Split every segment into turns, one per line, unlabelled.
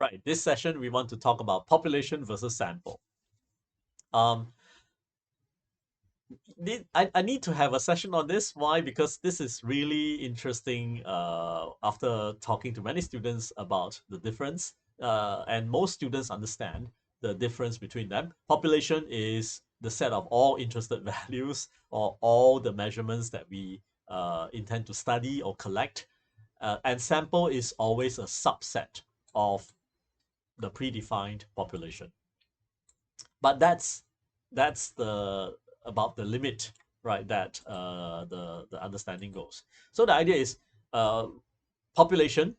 Right, this session we want to talk about population versus sample. Um, I need to have a session on this. Why? Because this is really interesting. After talking to many students about the difference, and most students understand the difference between them. Population is the set of all interested values or all the measurements that we intend to study or collect, and sample is always a subset of the predefined population. But that's the about the limit, right? That the understanding goes. So the idea is uh, population.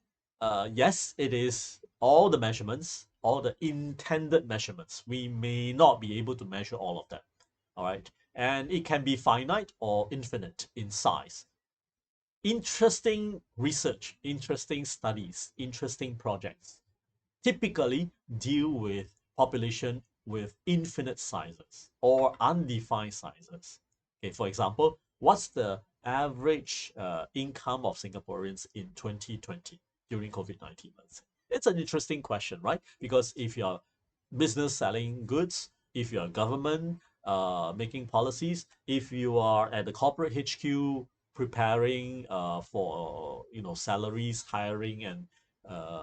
Yes, it is all the measurements, all the intended measurements. We may not be able to measure all of them. All right, and it can be finite or infinite in size. Interesting research, interesting studies, interesting projects typically deal with population with infinite sizes or undefined sizes. Okay, for example, what's the average income of Singaporeans in 2020 during COVID-19? It's an interesting question, right? Because if you're business selling goods, if you're government making policies, if you are at the corporate HQ preparing for salaries, hiring, and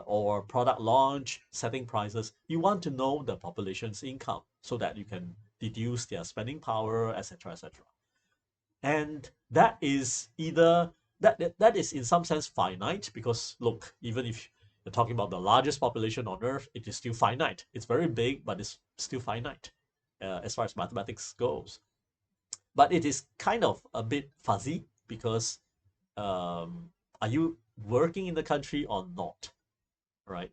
or product launch, setting prices, you want to know the population's income so that you can deduce their spending power, etc., etc. And that is either that is in some sense finite because look, even if you're talking about the largest population on Earth, it is still finite. It's very big, but it's still finite as far as mathematics goes. But it is kind of a bit fuzzy because are you working in the country or not? Right?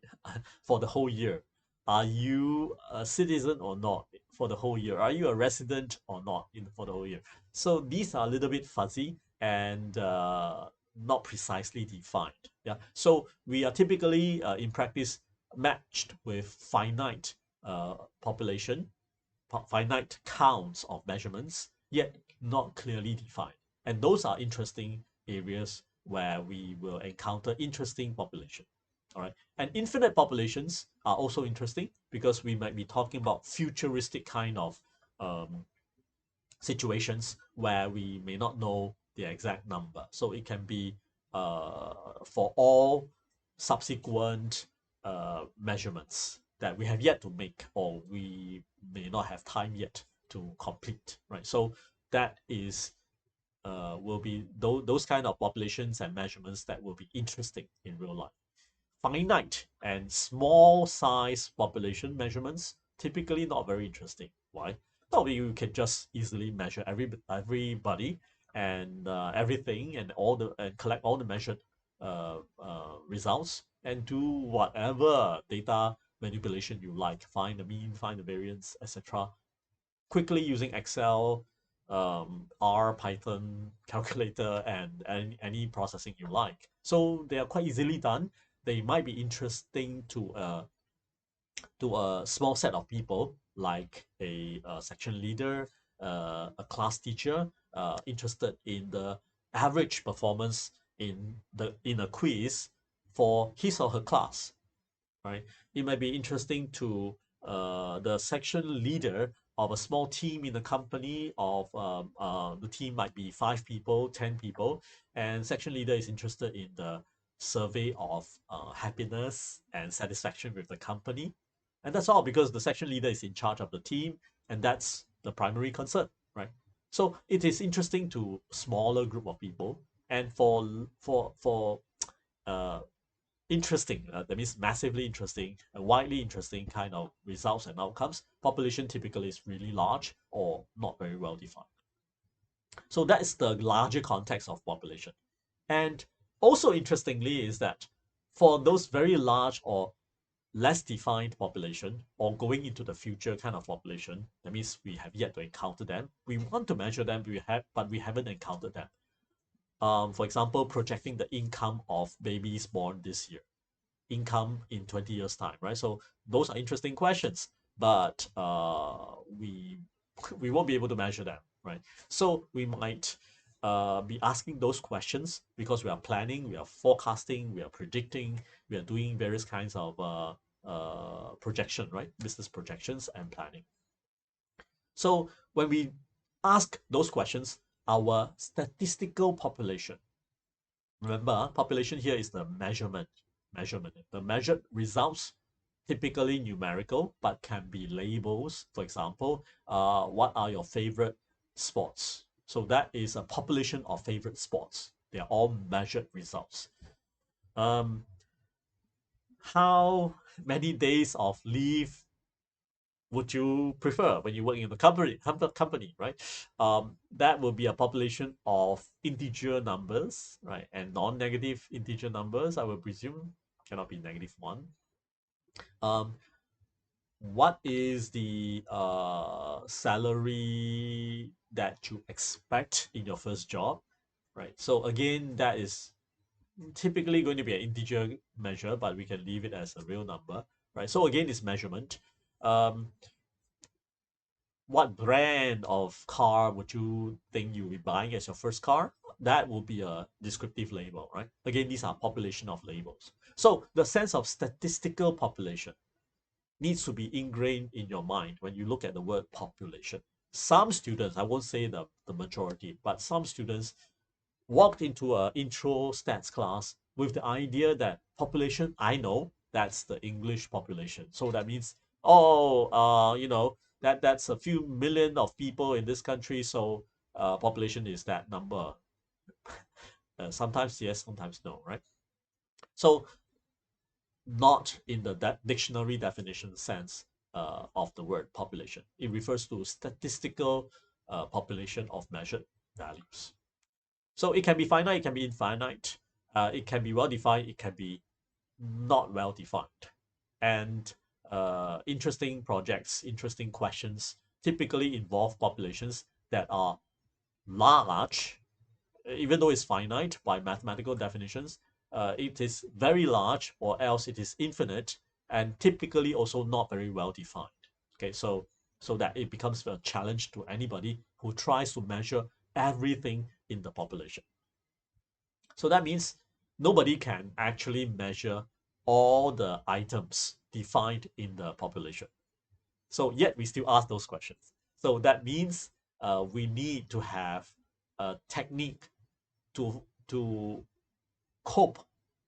For the whole year. Are you a citizen or not for the whole year? Are you a resident or not for the whole year? So these are a little bit fuzzy and not precisely defined. Yeah. So we are typically in practice matched with finite population, finite counts of measurements, yet not clearly defined. And those are interesting areas where we will encounter interesting population. All right. And infinite populations are also interesting because we might be talking about futuristic kind of um, situations where we may not know the exact number. So it can be for all subsequent measurements that we have yet to make or we may not have time yet to complete, right? So that is will be those kind of populations and measurements that will be interesting in real life. Finite and small size population measurements typically not very interesting. Why? Well, you can just easily measure everybody and everything and all the and collect all the measured results and do whatever data manipulation you like. Find the mean, find the variance, etc. Quickly using Excel, R, Python, calculator, and any processing you like. So they are quite easily done. They might be interesting to a small set of people, like a section leader, a class teacher, interested in the average performance in a quiz for his or her class, right? It might be interesting to the section leader of a small team in a company of the team might be 5 people, 10 people, and section leader is interested in the survey of happiness and satisfaction with the company. And that's all because the section leader is in charge of the team and that's the primary concern, right? So it is interesting to smaller group of people and for uh, interesting, that means massively interesting and widely interesting kind of results and outcomes, population typically is really large or not very well defined. So that is the larger context of population. And also interestingly is that for those very large or less defined population or going into the future kind of population, that means we have yet to encounter them. We want to measure them, but we haven't encountered them. For example, projecting the income of babies born this year, income in 20 years time, right? So those are interesting questions, but we won't be able to measure them, right? So we might be asking those questions because we are planning, we are forecasting, we are predicting, we are doing various kinds of projection, right? Business projections and planning. So when we ask those questions, our statistical population, remember, population here is the measurement. The measured results, typically numerical, but can be labels. For example, what are your favorite sports? So that is a population of favorite sports. They are all measured results. Um, how many days of leave would you prefer when you work in the company, right? That will be a population of integer numbers, right? And non-negative integer numbers, I will presume, cannot be -1. Um, what is the salary that you expect in your first job, right? So again, that is typically going to be an integer measure, but we can leave it as a real number, right? So again, it's measurement. Um, what brand of car would you think you'll be buying as your first car? That will be a descriptive label, right? Again, these are population of labels. So the sense of statistical population needs to be ingrained in your mind when you look at the word population. Some students, I won't say the majority, but some students walked into a intro stats class with the idea that population, I know that's the English population. So that means, oh, that's a few million of people in this country. So population is that number. Sometimes yes, sometimes no, right? So not in the dictionary definition sense of the word population. It refers to statistical population of measured values. So it can be finite, it can be infinite, it can be well defined, it can be not well defined. And interesting projects, interesting questions typically involve populations that are large, even though it's finite by mathematical definitions. It is very large, or else it is infinite, and typically also not very well defined. Okay, so that it becomes a challenge to anybody who tries to measure everything in the population. So that means nobody can actually measure all the items defined in the population. So yet we still ask those questions. So that means we need to have a technique to cope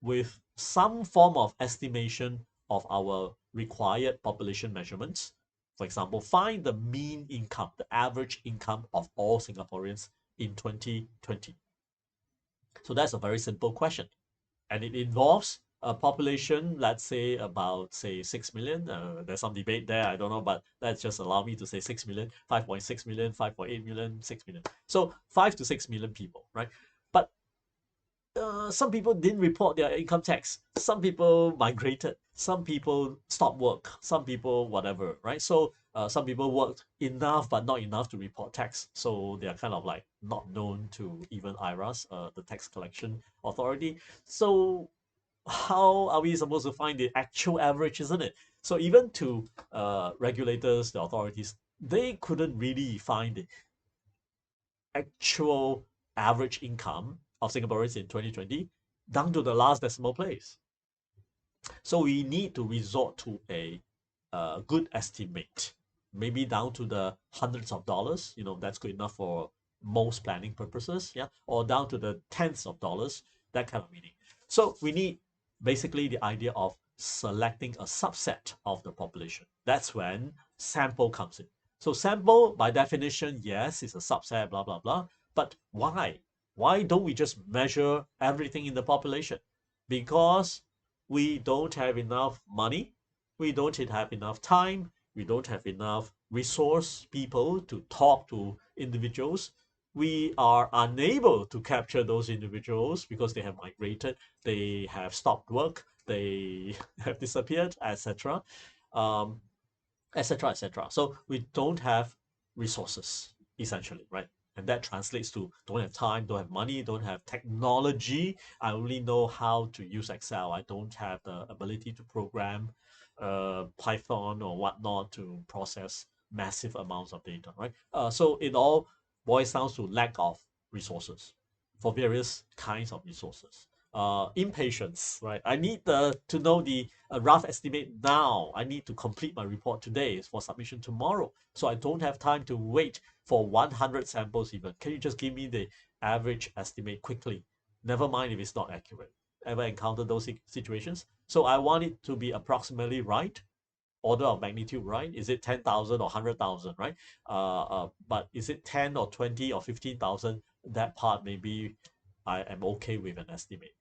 with some form of estimation of our required population measurements. For example, find the mean income, the average income of all Singaporeans in 2020. So that's a very simple question. And it involves a population, let's say about say 6 million. There's some debate there, I don't know, but let's just allow me to say 6 million, 5.6 million, 5.8 million, 6 million. So 5 to 6 million people, right? But some people didn't report their income tax. Some people migrated. Some people stopped work. Some people whatever, right? So some people worked enough but not enough to report tax. So they are kind of like not known to even IRAS, the tax collection authority. So how are we supposed to find the actual average, isn't it? So even to regulators, the authorities, they couldn't really find the actual average income of Singaporeans in 2020 down to the last decimal place. So we need to resort to a good estimate, maybe down to the hundreds of dollars. That's good enough for most planning purposes, yeah, or down to the tens of dollars, that kind of meaning. So we need basically the idea of selecting a subset of the population. That's when sample comes in. So sample, by definition, yes, is a subset, blah, blah, blah. But why? Why don't we just measure everything in the population? Because we don't have enough money, we don't have enough time, we don't have enough resource people to talk to individuals. We are unable to capture those individuals because they have migrated, they have stopped work, they have disappeared, etc. Um, etc., etc. So we don't have resources, essentially, right? And that translates to don't have time, don't have money, don't have technology. I only know how to use Excel. I don't have the ability to program Python or whatnot to process massive amounts of data, right? So it all boils down to lack of resources for various kinds of resources. impatience, right? I need to know the rough estimate now. I need to complete my report today for submission tomorrow. So I don't have time to wait for 100 samples even. Can you just give me the average estimate quickly? Never mind if it's not accurate. Ever encounter those situations? So I want it to be approximately right, order of magnitude, right? Is it 10,000 or 100,000, right? But is it 10 or 20 or 15,000? That part maybe I am okay with an estimate.